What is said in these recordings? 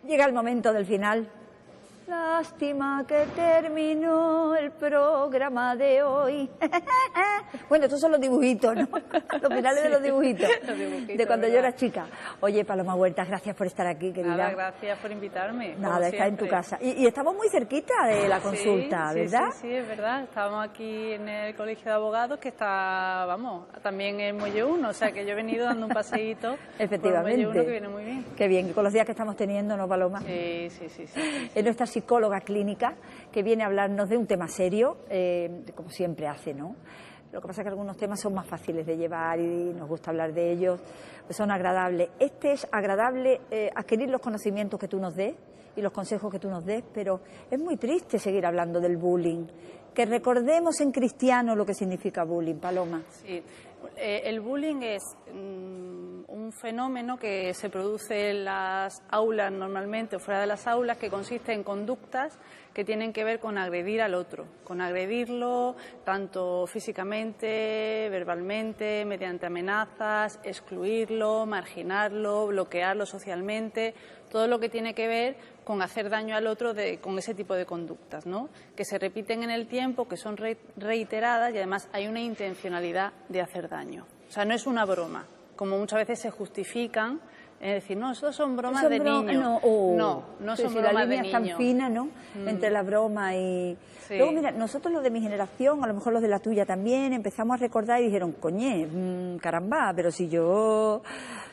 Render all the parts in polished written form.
Llega el momento del final. Lástima que terminó el programa de hoy. Bueno, estos son los dibujitos, ¿no? Los finales de los dibujitos. De cuando yo era chica. Oye, Paloma Huertas, gracias por estar aquí, querida. Nada, gracias por invitarme. Nada, está en tu casa. Y estamos muy cerquita de la consulta, sí, ¿verdad? Sí, es verdad. Estamos aquí en el Colegio de Abogados, que está, vamos, también en Muelle 1. O sea, que yo he venido dando un paseíto. Efectivamente. Por Muelle 1, que viene muy bien. Qué bien, con los días que estamos teniendo, ¿no, Paloma? Sí. Es nuestra psicóloga clínica que viene a hablarnos de un tema serio, como siempre hace, ¿no? Lo que pasa es que algunos temas son más fáciles de llevar y nos gusta hablar de ellos, pues son agradables. Es agradable adquirir los conocimientos que tú nos des y los consejos que tú nos des, pero es muy triste seguir hablando del bullying. Que recordemos en cristiano lo que significa bullying, Paloma. Sí, el bullying es un fenómeno que se produce en las aulas normalmente o fuera de las aulas, que consiste en conductas que tienen que ver con agredir al otro, con agredirlo tanto físicamente, verbalmente, mediante amenazas, excluirlo, marginarlo, bloquearlo socialmente, todo lo que tiene que ver con hacer daño al otro con ese tipo de conductas, ¿no? Que se repiten en el tiempo, que son reiteradas y además hay una intencionalidad de hacer daño. O sea, no es una broma, como muchas veces se justifican, es decir, no, eso son bromas de niños. No son bromas de niños. La línea es tan fina, ¿no? Entre la broma y... Sí. Luego, mira, nosotros los de mi generación, a lo mejor los de la tuya también, empezamos a recordar y dijeron, coñe, caramba, pero si yo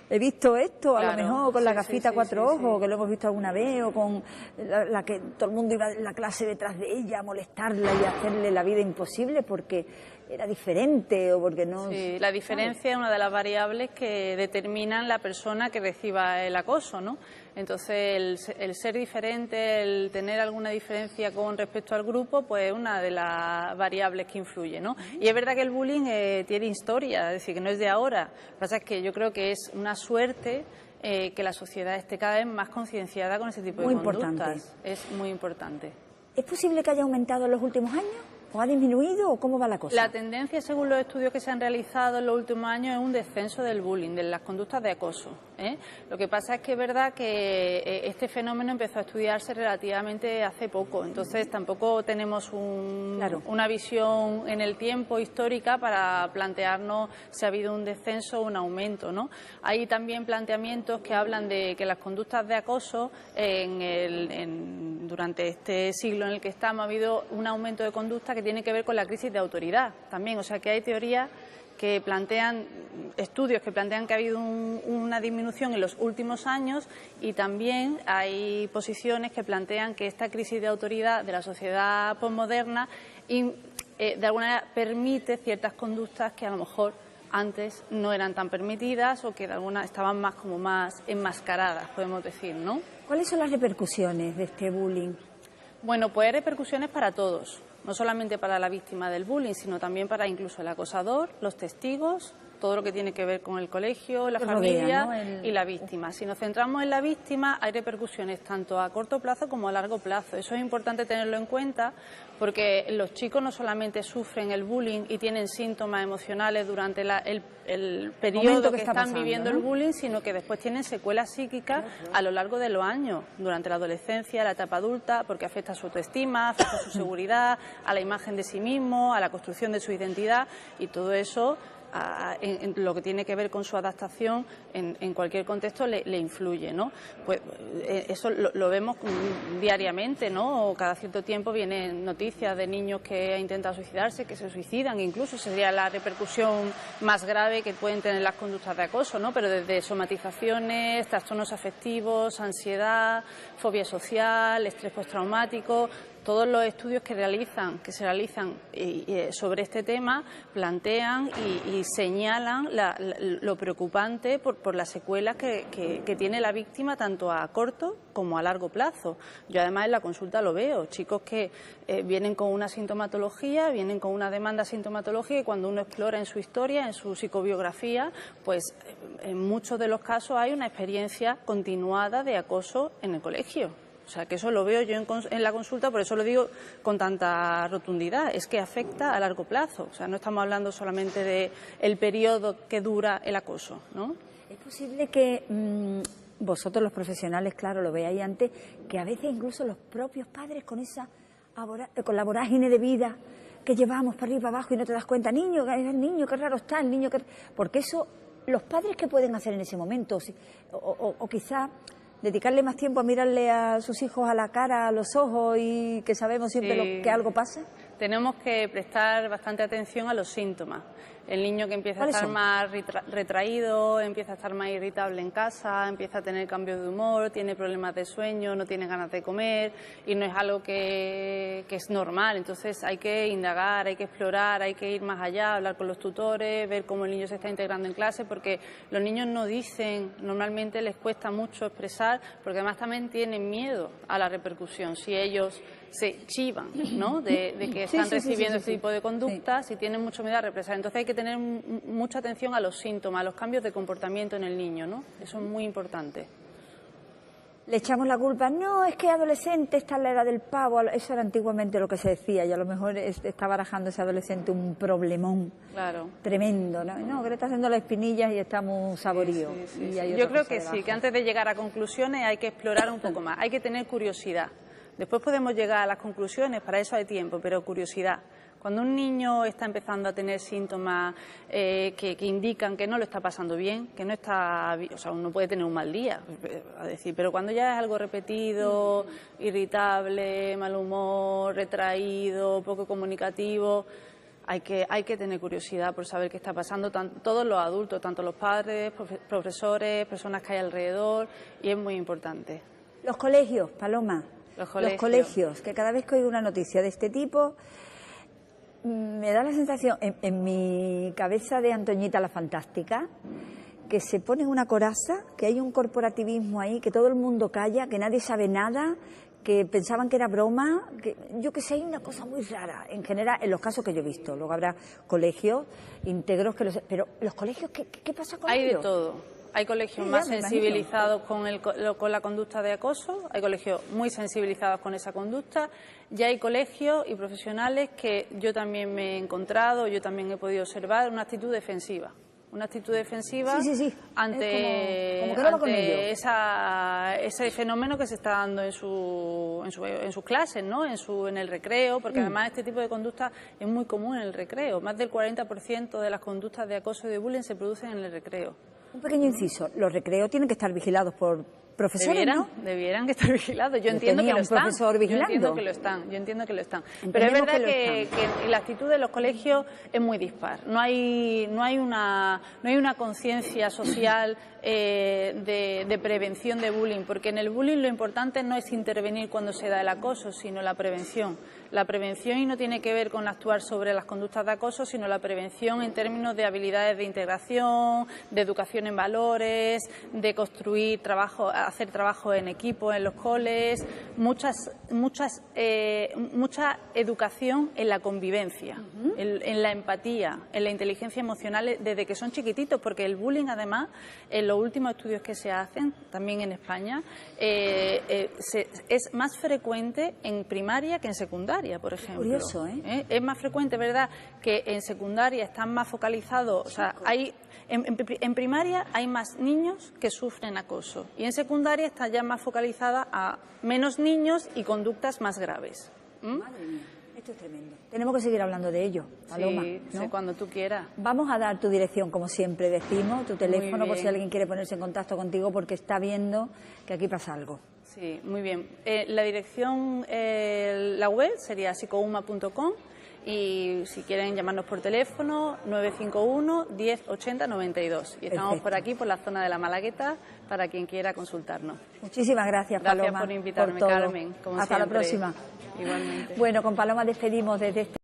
he visto esto, a lo mejor con la gafita cuatro ojos, que lo hemos visto alguna vez, o con la que todo el mundo iba en la clase detrás de ella a molestarla y a hacerle la vida imposible porque era diferente o porque no... Sí, la diferencia es una de las variables que determinan la persona que reciba el acoso, ¿no? Entonces, el ser diferente, el tener alguna diferencia con respecto al grupo, pues es una de las variables que influye, ¿no? Y es verdad que el bullying tiene historia, es decir, que no es de ahora. Lo que pasa es que yo creo que es una suerte que la sociedad esté cada vez más concienciada con ese tipo de conductas. Es muy importante. ¿Es posible que haya aumentado en los últimos años? ¿O ha disminuido o cómo va la cosa? La tendencia, según los estudios que se han realizado en los últimos años, es un descenso del bullying, de las conductas de acoso, ¿eh? Lo que pasa es que es verdad que este fenómeno empezó a estudiarse relativamente hace poco, entonces tampoco tenemos una visión en el tiempo histórica para plantearnos si ha habido un descenso o un aumento, ¿no? Hay también planteamientos que hablan de que las conductas de acoso durante este siglo en el que estamos ha habido un aumento de conductas que tiene que ver con la crisis de autoridad también, o sea que hay teorías que plantean, estudios que plantean que ha habido una disminución en los últimos años y también hay posiciones que plantean que esta crisis de autoridad de la sociedad posmoderna de alguna manera permite ciertas conductas que a lo mejor antes no eran tan permitidas o que de alguna estaban más enmascaradas, podemos decir, ¿no? ¿Cuáles son las repercusiones de este bullying? Bueno, pues hay repercusiones para todos, no solamente para la víctima del bullying, sino también para incluso el acosador, los testigos, todo lo que tiene que ver con el colegio, la familia y la víctima. Si nos centramos en la víctima, hay repercusiones tanto a corto plazo como a largo plazo. Eso es importante tenerlo en cuenta porque los chicos no solamente sufren el bullying y tienen síntomas emocionales durante el periodo que están viviendo el bullying, sino que después tienen secuelas psíquicas a lo largo de los años, durante la adolescencia, la etapa adulta, porque afecta a su autoestima, afecta a su seguridad, a la imagen de sí mismo, a la construcción de su identidad y todo eso en lo que tiene que ver con su adaptación en cualquier contexto le influye, ¿no? Pues eso lo vemos diariamente, ¿no? Cada cierto tiempo vienen noticias de niños que han intentado suicidarse, que se suicidan, incluso sería la repercusión más grave que pueden tener las conductas de acoso, ¿no? Pero desde somatizaciones, trastornos afectivos, ansiedad, fobia social, estrés postraumático. Todos los estudios que se realizan sobre este tema plantean y señalan lo preocupante por las secuelas que tiene la víctima tanto a corto como a largo plazo. Yo además en la consulta lo veo, chicos que vienen con una sintomatología, vienen con una demanda sintomatológica y cuando uno explora en su historia, en su psicobiografía, pues en muchos de los casos hay una experiencia continuada de acoso en el colegio. O sea, que eso lo veo yo en la consulta, por eso lo digo con tanta rotundidad, es que afecta a largo plazo. O sea, no estamos hablando solamente del periodo que dura el acoso, ¿no? ¿Es posible que vosotros los profesionales, claro, lo veáis antes, que a veces incluso los propios padres con la vorágine de vida que llevamos para arriba y para abajo y no te das cuenta, niño, qué raro está, el niño, porque eso, los padres, ¿qué pueden hacer en ese momento? O quizá dedicarle más tiempo a mirarle a sus hijos a la cara, a los ojos, y que sabemos siempre que algo pasa. Tenemos que prestar bastante atención a los síntomas. El niño que empieza a estar más retraído, empieza a estar más irritable en casa, empieza a tener cambios de humor, tiene problemas de sueño, no tiene ganas de comer, y no es algo que es normal. Entonces hay que indagar, hay que explorar, hay que ir más allá, hablar con los tutores, ver cómo el niño se está integrando en clase, porque los niños no dicen, normalmente les cuesta mucho expresar, porque además también tienen miedo a la repercusión. Si ellos se chivan, ¿no?, de que están recibiendo este tipo de conductas, y tienen mucho miedo a represar. Entonces hay que tener mucha atención a los síntomas, a los cambios de comportamiento en el niño, ¿no? Eso es muy importante. Le echamos la culpa, no, es que adolescente está en la edad del pavo, eso era antiguamente lo que se decía, y a lo mejor está barajando ese adolescente un problemón tremendo, ¿no? Que le está haciendo las espinillas y está muy saborío. Yo creo que sí, que antes de llegar a conclusiones hay que explorar un poco más, hay que tener curiosidad. Después podemos llegar a las conclusiones, para eso hay tiempo, pero curiosidad. Cuando un niño está empezando a tener síntomas que indican que no lo está pasando bien, que no está, o sea, uno puede tener un mal día, a decir, pero cuando ya es algo repetido, irritable, mal humor, retraído, poco comunicativo, hay que tener curiosidad por saber qué está pasando, todos los adultos, tanto los padres, profesores, personas que hay alrededor, y es muy importante. Los colegios, Paloma. Los colegios, que cada vez que oigo una noticia de este tipo, me da la sensación, en mi cabeza de Antoñita la Fantástica, que se pone una coraza, que hay un corporativismo ahí, que todo el mundo calla, que nadie sabe nada, que pensaban que era broma, que yo que sé, hay una cosa muy rara, en general, en los casos que yo he visto. Luego habrá colegios íntegros, pero los colegios, ¿qué pasa con ellos? Hay de todo. Hay colegios más sensibilizados con la conducta de acoso, hay colegios muy sensibilizados con esa conducta, y hay colegios y profesionales que yo también me he encontrado, yo también he podido observar una actitud defensiva. Una actitud defensiva ante ese fenómeno que se está dando en sus clases, ¿no?, en el recreo, porque además este tipo de conducta es muy común en el recreo. Más del 40% de las conductas de acoso y de bullying se producen en el recreo. Un pequeño inciso, los recreos tienen que estar vigilados por profesores, ¿no? Debieran que estar vigilados. Yo entiendo que lo están. Profesor vigilando. Yo entiendo que lo están. Pero es verdad que la actitud de los colegios es muy dispar. No hay una conciencia social de prevención de bullying, porque en el bullying lo importante no es intervenir cuando se da el acoso, sino la prevención. La prevención, y no tiene que ver con actuar sobre las conductas de acoso, sino la prevención en términos de habilidades de integración, de educación en valores, de construir trabajo, hacer trabajo en equipo en los coles, mucha educación en la convivencia, en la empatía, en la inteligencia emocional desde que son chiquititos, porque el bullying, además, en los últimos estudios que se hacen, también en España, es más frecuente en primaria que en secundaria, por ejemplo. Curioso, ¿eh? Es más frecuente, ¿verdad?, que en secundaria están más focalizados, o sea, en primaria hay más niños que sufren acoso, y en secundaria está ya más focalizada a menos niños y conductas más graves. Madre mía, esto es tremendo. Tenemos que seguir hablando de ello, Paloma, sí, ¿no? Sí, cuando tú quieras. Vamos a dar tu dirección, como siempre decimos, tu teléfono, por si alguien quiere ponerse en contacto contigo porque está viendo que aquí pasa algo. Sí, muy bien. La dirección, la web sería psicouma.com, y si quieren llamarnos por teléfono, 951 10 80 92. Y estamos por aquí, por la zona de la Malagueta, para quien quiera consultarnos. Muchísimas gracias, Paloma. Gracias por invitarme, Carmen. Como Hasta siempre. la próxima. Igualmente. Bueno, con Paloma despedimos desde este